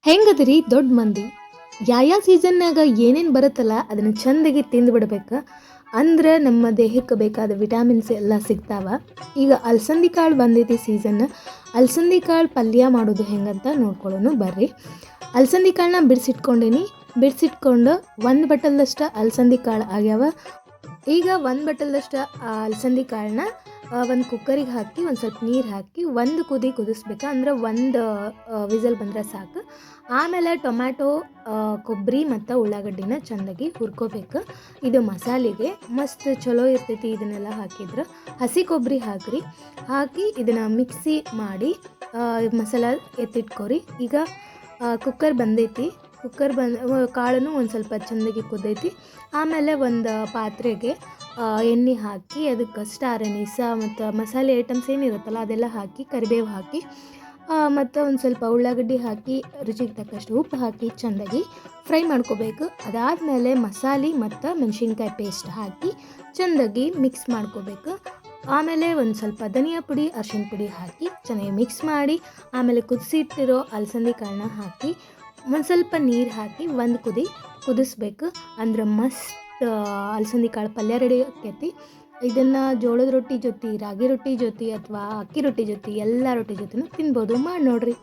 ಹೆಂಗದ್ರಿ ದೊಡ್ಡ ಮಂದಿ ಯಾವ ಸೀಸನ್ನಾಗ ಏನೇನು ಬರುತ್ತಲ್ಲ ಅದನ್ನು ಚಂದಾಗಿ ತಿಂದು ಬಿಡ್ಬೇಕು. ಅಂದ್ರೆ ನಮ್ಮ ದೇಹಕ್ಕೆ ಬೇಕಾದ ವಿಟಾಮಿನ್ಸ್ ಎಲ್ಲ ಸಿಗ್ತಾವ. ಈಗ ಅಲಸಂದಿ ಕಾಳು ಬಂದೈತಿ ಸೀಸನ್. ಅಲಸಂದಿ ಕಾಳು ಪಲ್ಯ ಮಾಡೋದು ಹೆಂಗಂತ ನೋಡ್ಕೊಳ್ಳೋಣ ಬರ್ರಿ. ಅಲಸಂದಿ ಕಾಳನ್ನ ಬಿಡಿಸಿಟ್ಕೊಂಡು ಒಂದು ಬಟ್ಟಲ್ದಷ್ಟು ಅಲಸಂದಿ ಕಾಳು ಆಗ್ಯಾವ. ಈಗ ಒಂದು ಬಟ್ಟಲ್ದಷ್ಟು ಅಲಸಂದಿ ಕಾಳನ್ನ ಒಂದು ಕುಕ್ಕರಿಗೆ ಹಾಕಿ ಒಂದು ಸ್ವಲ್ಪ ನೀರು ಹಾಕಿ ಒಂದು ಕುದಿಸ್ಬೇಕು. ಅಂದ್ರೆ ಒಂದು ವಿಸಲ್ ಬಂದರೆ ಸಾಕು. ಆಮೇಲೆ ಟೊಮ್ಯಾಟೊ, ಕೊಬ್ಬರಿ ಮತ್ತು ಉಳ್ಳಾಗಡ್ಡಿನ ಚೆಂದಾಗಿ ಹುರ್ಕೋಬೇಕು. ಇದು ಮಸಾಲೆಗೆ ಮಸ್ತ್ ಚಲೋ ಇರ್ತೈತಿ. ಇದನ್ನೆಲ್ಲ ಹಾಕಿದ್ರೆ ಹಸಿ ಕೊಬ್ಬರಿ ಹಾಕಿ ಇದನ್ನು ಮಿಕ್ಸಿ ಮಾಡಿ ಮಸಾಲ ಎತ್ತಿಟ್ಕೊರಿ. ಈಗ ಕುಕ್ಕರ್ ಬಂದೈತಿ. ಕಾಳನ್ನು ಒಂದು ಸ್ವಲ್ಪ ಚೆಂದಾಗಿ ಕುದ್ದೈತಿ. ಆಮೇಲೆ ಒಂದು ಪಾತ್ರೆಗೆ ಎಣ್ಣೆ ಹಾಕಿ ಅದಕ್ಕೆ ಸ್ಟಾರ್ ಅನೀಸ ಮತ್ತು ಮಸಾಲೆ ಐಟಮ್ಸ್ ಏನಿರುತ್ತಲ್ಲ ಅದೆಲ್ಲ ಹಾಕಿ ಕರಿಬೇವು ಹಾಕಿ ಮತ್ತು ಒಂದು ಸ್ವಲ್ಪ ಉಳ್ಳಾಗಡ್ಡಿ ಹಾಕಿ ರುಚಿಗೆ ತಕ್ಕಷ್ಟು ಉಪ್ಪು ಹಾಕಿ ಚೆಂದಾಗಿ ಫ್ರೈ ಮಾಡ್ಕೋಬೇಕು. ಅದಾದಮೇಲೆ ಮಸಾಲೆ ಮತ್ತು ಮೆಣಸಿನ್ಕಾಯಿ ಪೇಸ್ಟ್ ಹಾಕಿ ಚೆಂದಾಗಿ ಮಿಕ್ಸ್ ಮಾಡ್ಕೋಬೇಕು. ಆಮೇಲೆ ಒಂದು ಸ್ವಲ್ಪ ಧನಿಯಾ ಪುಡಿ, ಅರಿಶಿನ ಪುಡಿ ಹಾಕಿ ಚೆನ್ನಾಗಿ ಮಿಕ್ಸ್ ಮಾಡಿ ಆಮೇಲೆ ಕುದಿಸಿಟ್ಟಿರೋ ಅಲಸಂದಿ ಕಾಳನ್ನ ಹಾಕಿ ಒಂದು ಸ್ವಲ್ಪ ನೀರು ಹಾಕಿ ಒಂದು ಕುದಿಸ್ಬೇಕು. ಅಂದ್ರೆ ಮಸ್ತ್ ಅಲಸಂದಿ ಕಾಳು ಪಲ್ಯ ರೆಡಿ ಆಕೈತಿ. ಇದನ್ನು ಜೋಳದ ರೊಟ್ಟಿ ಜೊತೆ, ರಾಗಿ ರೊಟ್ಟಿ ಜೊತೆ ಅಥವಾ ಅಕ್ಕಿ ರೊಟ್ಟಿ ಜೊತೆ ಎಲ್ಲ ರೊಟ್ಟಿ ಜೊತೆನೂ ತಿನ್ಬೋದು. ಮಾಡಿ ನೋಡ್ರಿ.